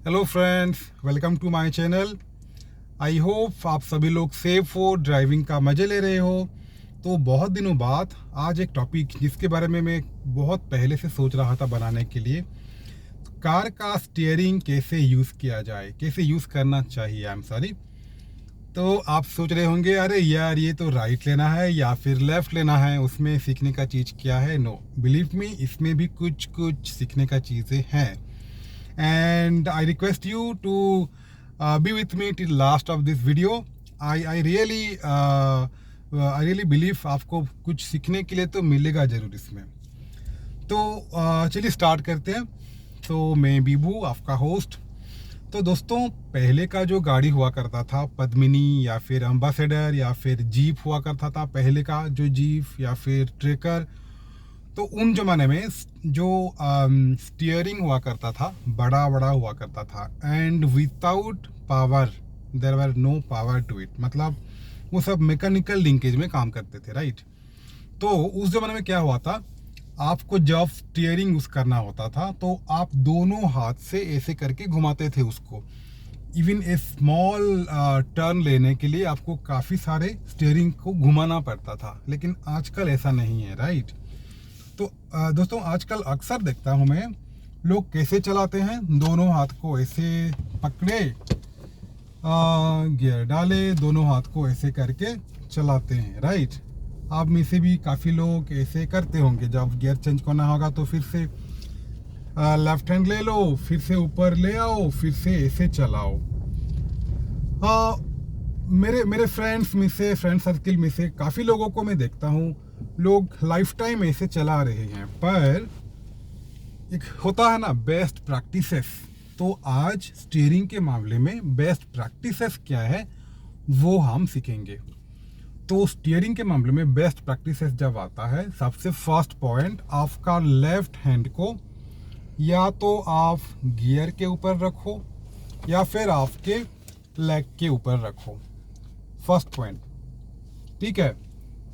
Hello friends, welcome to my channel. I hope आप सभी लोग सेफ हो, ड्राइविंग का मज़े ले रहे हो। तो बहुत दिनों बाद आज एक टॉपिक जिसके बारे में मैं बहुत पहले से सोच रहा था बनाने के लिए, कार का स्टीयरिंग कैसे यूज़ किया जाए, कैसे यूज़ करना चाहिए। I am sorry. तो आप सोच रहे होंगे, अरे यार ये तो राइट लेना है या फिर लेफ़्ट लेना है, उसमें सीखने का चीज़ क्या है। नो, बिलीव मी, इसमें भी कुछ कुछ सीखने का चीज़ें हैं। And I request you to be with me till last of this video. I really believe आपको कुछ सीखने के लिए तो मिलेगा ज़रूर इसमें। तो चलिए स्टार्ट करते हैं। तो मैं बीबू, आपका होस्ट। तो दोस्तों, पहले का जो गाड़ी हुआ करता था, पद्मिनी या फिर एम्बेसडर या फिर जीप हुआ करता था, पहले का जो जीप या फिर ट्रेकर, तो उन जमाने में जो स्टीयरिंग हुआ करता था बड़ा बड़ा हुआ करता था, and without power, there were no power to it. मतलब वो सब मैकेनिकल लिंकेज में काम करते थे, राइट। तो उस जमाने में क्या हुआ था, आपको जब स्टीयरिंग यूज़ करना होता था तो आप दोनों हाथ से ऐसे करके घुमाते थे उसको। इवन ए स्मॉल टर्न लेने के लिए आपको काफ़ी सारे स्टीयरिंग को घुमाना पड़ता था, लेकिन आजकल ऐसा नहीं है, राइट। तो दोस्तों, आजकल अक्सर देखता हूँ मैं, लोग कैसे चलाते हैं, दोनों हाथ को ऐसे पकड़े, गियर डाले, दोनों हाथ को ऐसे करके चलाते हैं, राइट। आप में से भी काफ़ी लोग ऐसे करते होंगे। जब गियर चेंज करना होगा तो फिर से लेफ्ट हैंड ले लो, फिर से ऊपर ले आओ, फिर से ऐसे चलाओ। मेरे फ्रेंड सर्किल में से काफ़ी लोगों को मैं देखता हूँ, लोग लाइफ टाइम ऐसे चला रहे हैं। पर एक होता है ना बेस्ट प्रैक्टिसेस। तो आज स्टीयरिंग के मामले में बेस्ट प्रैक्टिसेस क्या है वो हम सीखेंगे। तो स्टीयरिंग के मामले में बेस्ट प्रैक्टिसेस जब आता है, सबसे फर्स्ट पॉइंट, आपका लेफ्ट हैंड को या तो आप गियर के ऊपर रखो या फिर आपके लेग के ऊपर रखो। फर्स्ट पॉइंट, ठीक है।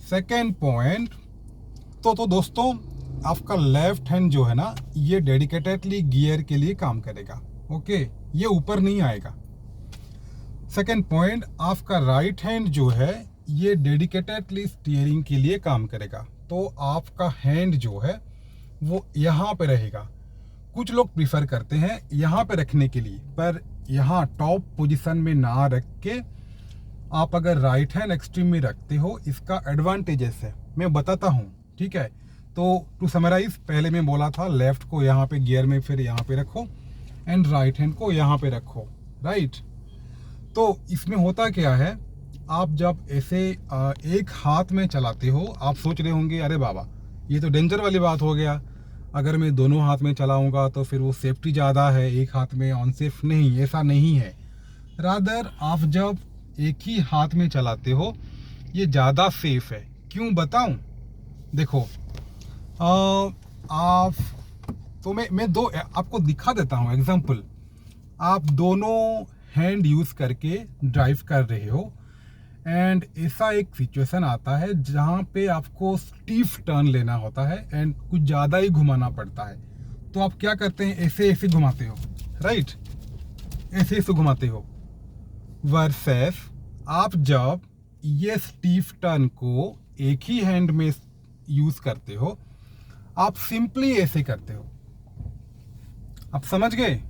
सेकेंड पॉइंट, तो दोस्तों, आपका लेफ्ट हैंड जो है ना, ये डेडिकेटेडली गियर के लिए काम करेगा, ओके, ये ऊपर नहीं आएगा। सेकेंड पॉइंट, आपका राइट हैंड जो है ये डेडिकेटेडली स्टीयरिंग के लिए काम करेगा। तो आपका हैंड जो है वो यहाँ पे रहेगा। कुछ लोग प्रीफर करते हैं यहाँ पे रखने के लिए, पर यहाँ टॉप पोजीशन में ना रख के आप अगर राइट हैंड एक्सट्रीम में रखते हो, इसका एडवांटेजेस है, मैं बताता हूँ, ठीक है। तो टू समराइज, पहले मैं बोला था लेफ्ट को यहाँ पे गियर में फिर यहाँ पे रखो, एंड राइट हैंड को यहाँ पे रखो, राइट। तो इसमें होता क्या है, आप जब ऐसे एक हाथ में चलाते हो, आप सोच रहे होंगे, अरे बाबा ये तो डेंजर वाली बात हो गया, अगर मैं दोनों हाथ में चलाऊंगा तो फिर वो सेफ्टी ज़्यादा है, एक हाथ में अनसेफ नहीं। ऐसा नहीं है। रादर आप जब एक ही हाथ में चलाते हो, ये ज़्यादा सेफ है। क्यों बताऊं? देखो, आप तो मैं दो आपको दिखा देता हूँ एग्जांपल। आप दोनों हैंड यूज़ करके ड्राइव कर रहे हो, एंड ऐसा एक सिचुएशन आता है जहाँ पे आपको स्टीफ टर्न लेना होता है एंड कुछ ज़्यादा ही घुमाना पड़ता है। तो आप क्या करते हैं, ऐसे ऐसे घुमाते हो, राइट, ऐसे ऐसे घुमाते हो। वर्सेस आप जब ये स्टीफ टर्न को एक ही हैंड में यूज़ करते हो, आप सिंपली ऐसे करते हो। आप समझ गए?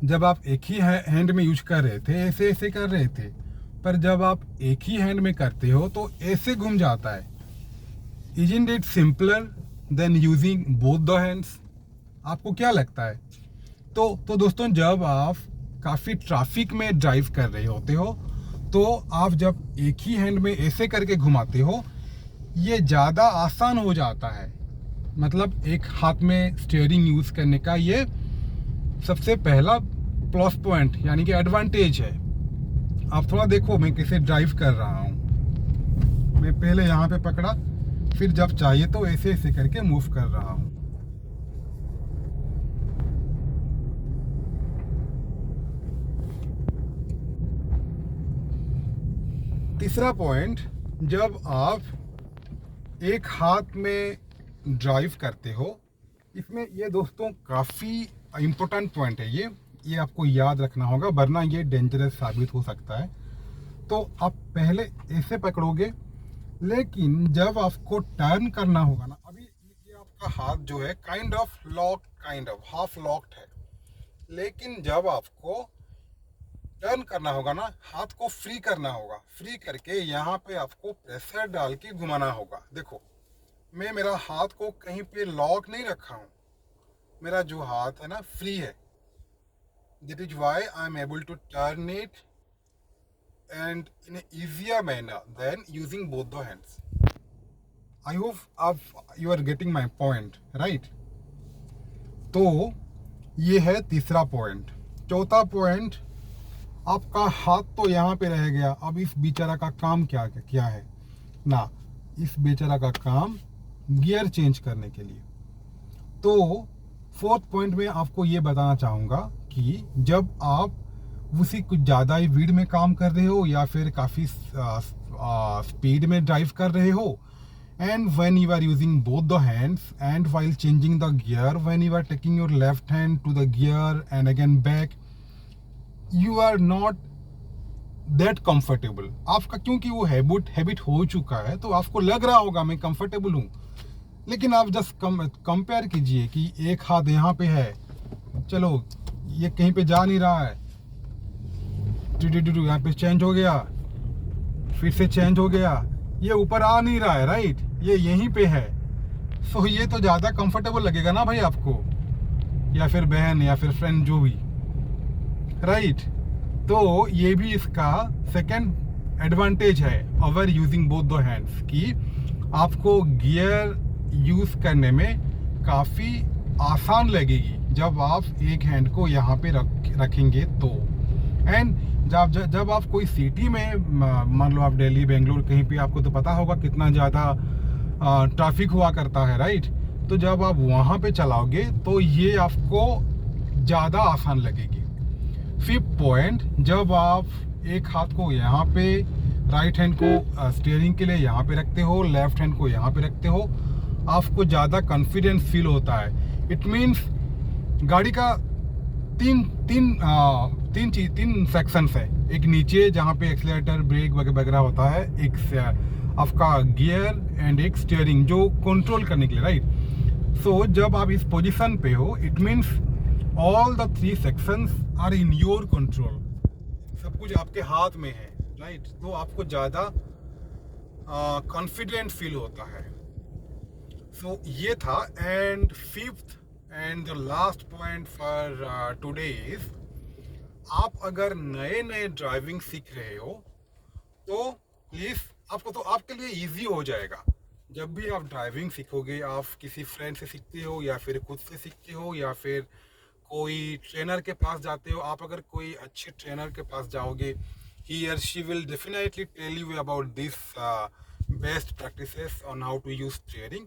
जब आप एक ही हैंड में यूज कर रहे थे, ऐसे ऐसे कर रहे थे, पर जब आप एक ही हैंड में करते हो तो ऐसे घूम जाता है। Isn't it simpler than using both the hands? आपको क्या लगता है? तो दोस्तों, जब आप काफ़ी ट्रैफिक में ड्राइव कर रहे होते हो, तो आप जब एक ही हैंड में ऐसे करके घुमाते हो, ये ज़्यादा आसान हो जाता है। मतलब एक हाथ में स्टीयरिंग यूज़ करने का ये सबसे पहला प्लस पॉइंट यानी कि एडवांटेज है। आप थोड़ा देखो मैं कैसे ड्राइव कर रहा हूँ। मैं पहले यहाँ पे पकड़ा, फिर जब चाहिए तो ऐसे ऐसे करके मूव कर रहा हूँ। तीसरा पॉइंट, जब आप एक हाथ में ड्राइव करते हो, इसमें ये दोस्तों काफ़ी इम्पोर्टेंट पॉइंट है ये। ये आपको याद रखना होगा, वरना ये डेंजरस साबित हो सकता है। तो आप पहले ऐसे पकड़ोगे, लेकिन जब आपको टर्न करना होगा ना, अभी ये आपका हाथ जो है kind of lock, kind of half locked है, लेकिन जब आपको टर्न करना होगा ना, हाथ को फ्री करना होगा। फ्री करके यहाँ पे आपको प्रेशर डाल के घुमाना होगा। देखो, मैं मेरा हाथ को कहीं पे लॉक नहीं रखा हूँ, मेरा जो हाथ है ना फ्री है। That is why I am able to turn it and in an easier manner than using both the hands. I hope you are getting my point, right? तो ये है तीसरा पॉइंट। चौथा पॉइंट, आपका हाथ तो यहाँ पे रह गया। अब इस बेचारा का काम क्या है ना, इस बेचारा का काम गियर चेंज करने के लिए। तो फोर्थ पॉइंट में आपको ये बताना चाहूँगा कि जब आप उसी कुछ ज़्यादा ही भीड़ में काम कर रहे हो या फिर काफ़ी स्पीड में ड्राइव कर रहे हो, and when you are using both the hands and while changing the gear, when you are taking your left hand to the gear and again back, you are not that comfortable. आपका क्योंकि वो habit हो चुका है, तो आपको लग रहा होगा मैं कंफर्टेबल हूँ, लेकिन आप जस्ट कंपेयर कीजिए कि एक हाथ यहाँ पे है, चलो ये कहीं पे जा नहीं रहा है, यहाँ पे चेंज हो गया, फिर से चेंज हो गया, ये ऊपर आ नहीं रहा है, राइट, ये यहीं पे है। सो ये तो ज़्यादा कंफर्टेबल लगेगा ना भाई आपको, या फिर बहन या फिर फ्रेंड जो भी, राइट। तो ये भी इसका सेकंड एडवांटेज है over using both the hands, कि आपको गियर यूज करने में काफ़ी आसान लगेगी जब आप एक हैंड को यहाँ पे रखेंगे तो। एंड जब आप कोई सिटी में, मान लो आप दिल्ली, बेंगलोर, कहीं पे, आपको तो पता होगा कितना ज़्यादा ट्रैफिक हुआ करता है, राइट। तो जब आप वहाँ पे चलाओगे तो ये आपको ज़्यादा आसान लगेगी। फिफ्थ पॉइंट, जब आप एक हाथ को यहाँ पे, राइट हैंड को स्टीयरिंग के लिए यहाँ पे रखते हो, लेफ्ट हैंड को यहाँ पे रखते हो, आपको ज़्यादा कॉन्फिडेंस फील होता है। इट मीन्स गाड़ी का तीन सेक्शंस है। एक नीचे जहाँ पे एक्सीलरेटर, ब्रेक वगैरह होता है, एक आपका गियर एंड एक स्टीयरिंग जो कंट्रोल करने के लिए, राइट। सो जब आप इस पोजीशन पे हो, it means all the three sections are in your control, सब कुछ आपके हाथ में है, राइट। तो आपको ज़्यादा कॉन्फिडेंट फील होता है। सो ये था। And fifth and the last point for today is, आप अगर नए ड्राइविंग सीख रहे हो तो प्लीज़, आपके लिए इजी हो जाएगा। जब भी आप ड्राइविंग सीखोगे, आप किसी फ्रेंड से सीखते हो या फिर खुद से सीखते हो या फिर कोई ट्रेनर के पास जाते हो, आप अगर कोई अच्छे ट्रेनर के पास जाओगे, ही और she will definitely tell you about this best practices on how to use steering.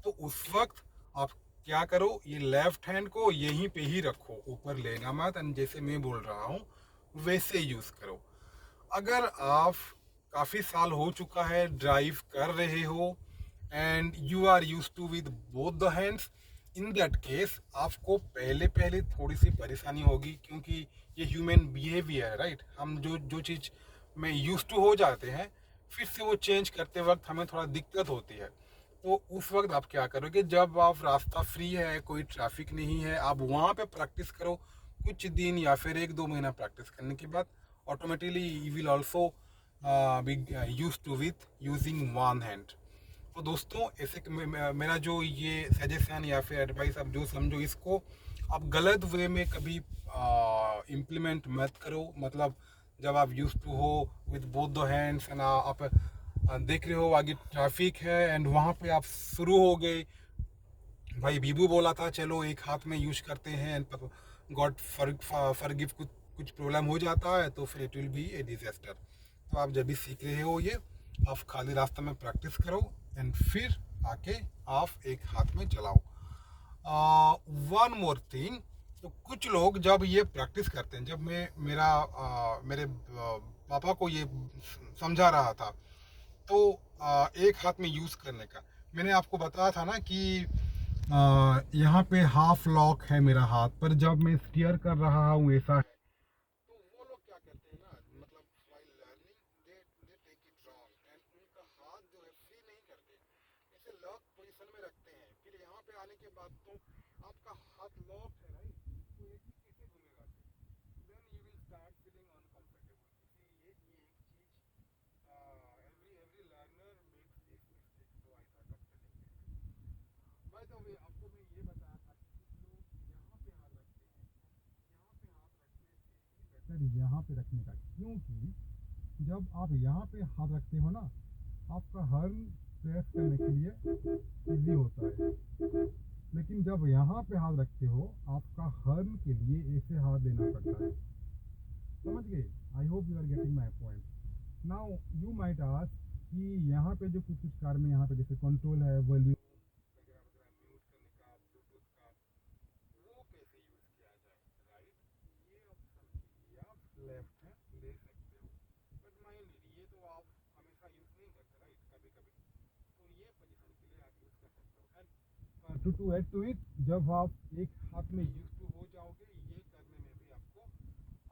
तो उस वक्त आप क्या करो, ये लेफ्ट हैंड को यहीं पे ही रखो, ऊपर लेना मत, एंड जैसे मैं बोल रहा हूँ वैसे यूज़ करो। अगर आप काफ़ी साल हो चुका है ड्राइव कर रहे हो and you are used to with both the hands, in that case आपको पहले थोड़ी सी परेशानी होगी, क्योंकि ये ह्यूमन बिहेवियर है, राइट। हम जो चीज़ में यूज टू हो जाते हैं, फिर से वो चेंज करते वक्त हमें थोड़ा दिक्कत होती है। तो उस वक्त आप क्या करोगे, जब आप रास्ता फ्री है, कोई ट्रैफिक नहीं है, आप वहाँ पे प्रैक्टिस करो कुछ दिन या फिर 1-2 महीना प्रैक्टिस करने के बाद automatically you will also be used to with using one hand. तो दोस्तों, ऐसे मेरा जो ये सजेशन या फिर एडवाइस आप जो समझो, इसको आप गलत वे में कभी इम्प्लीमेंट मत करो। मतलब जब आप यूज टू हो with both the hands and आप देख रहे हो आगे ट्रैफिक है एंड वहाँ पे आप शुरू हो गए, भाई बीबू बोला था चलो एक हाथ में यूज करते हैं, एंड गॉड फॉरगिव, कुछ प्रॉब्लम हो जाता है तो फिर it will be A disaster. तो आप जब भी सीख रहे हो ये, आप खाली रास्ते में प्रैक्टिस करो एंड फिर आके आप एक हाथ में चलाओ। वन मोर थिंग, तो कुछ लोग जब ये प्रैक्टिस करते हैं, जब मैं मेरे पापा को ये समझा रहा था, तो एक हाथ में यूज़ करने का, मैंने आपको बताया था ना कि यहाँ पे हाफ लॉक है मेरा हाथ, पर जब मैं स्टीयर कर रहा हूँ ऐसा है, तो वो लोग क्या करते हैं ना, मतलब while learning they take it wrong and उनका हाथ जो है फ्री नहीं करते, इसे लॉक पोजीशन में रखते हैं। फिर यहाँ पे आने के बाद तो आपका हाथ लॉक है राइट, तो ये चीज कैसे घूमेगा फिर, then you will start feeling uncomfortable. इसीलिए ये एक चीज every learner makes this mistake, so I thought of telling this. By the way आपको मैं ये बताया था कि कुछ लोग यहाँ पे हाथ रखते हैं, यहाँ पे हाथ रखने से ही बेटर यहाँ पे रखने का, क्योंकि जब आप यहाँ पे हाथ रखते हो ना, आपका हर्न प्रेस करने के लिए इजी होता है, लेकिन जब यहाँ पे हाथ रखते हो आपका हर्न के लिए ऐसे हाथ देना पड़ता है। समझ गए? I hope you are getting my point. Now you might ask कि यहाँ पे जो कुछ कुछ कार में यहाँ पे जैसे कंट्रोल है, वॉल्यूम वगैरह वगैरह, म्यूट करने का, ब्लूटूथ का, वो कैसे यूज किया जाए, राइट? ये ऑप्शन के लिए आप लेफ्ट हैंड ले सकते हो, बट माइंड ये तो आप हमेशा यूज नहीं करते राइट, कभी कभी, तो ये पोजीशन के लिए आप यूज कर सकते हो। And to add to it, जब आप एक हाथ में यूज टू हो जाओगे, ये करने में भी आपको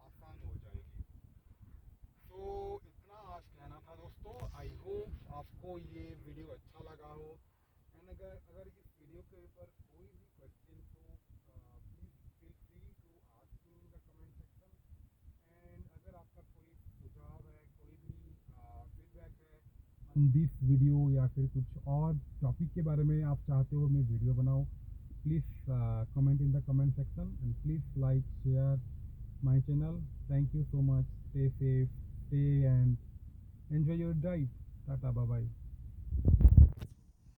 आसान हो जाएगी। तो इतना आज कहना था दोस्तों। आई होप आपको ये वीडियो अच्छा लगा हो, एंड अगर अगर इस वीडियो के ऊपर कोई भी क्वेश्चन हो, please feel free to ask me in the comment section. And अगर आपका कोई सुझाव है, कोई भी फीडबैक है दिस वीडियो, या फिर कुछ और टॉपिक के बारे में आप चाहते हो मैं वीडियो बनाऊँ, please comment in the comment section, and please like share my channel. Thank you so much. Stay safe, stay and enjoy your drive. Tata, bye bye.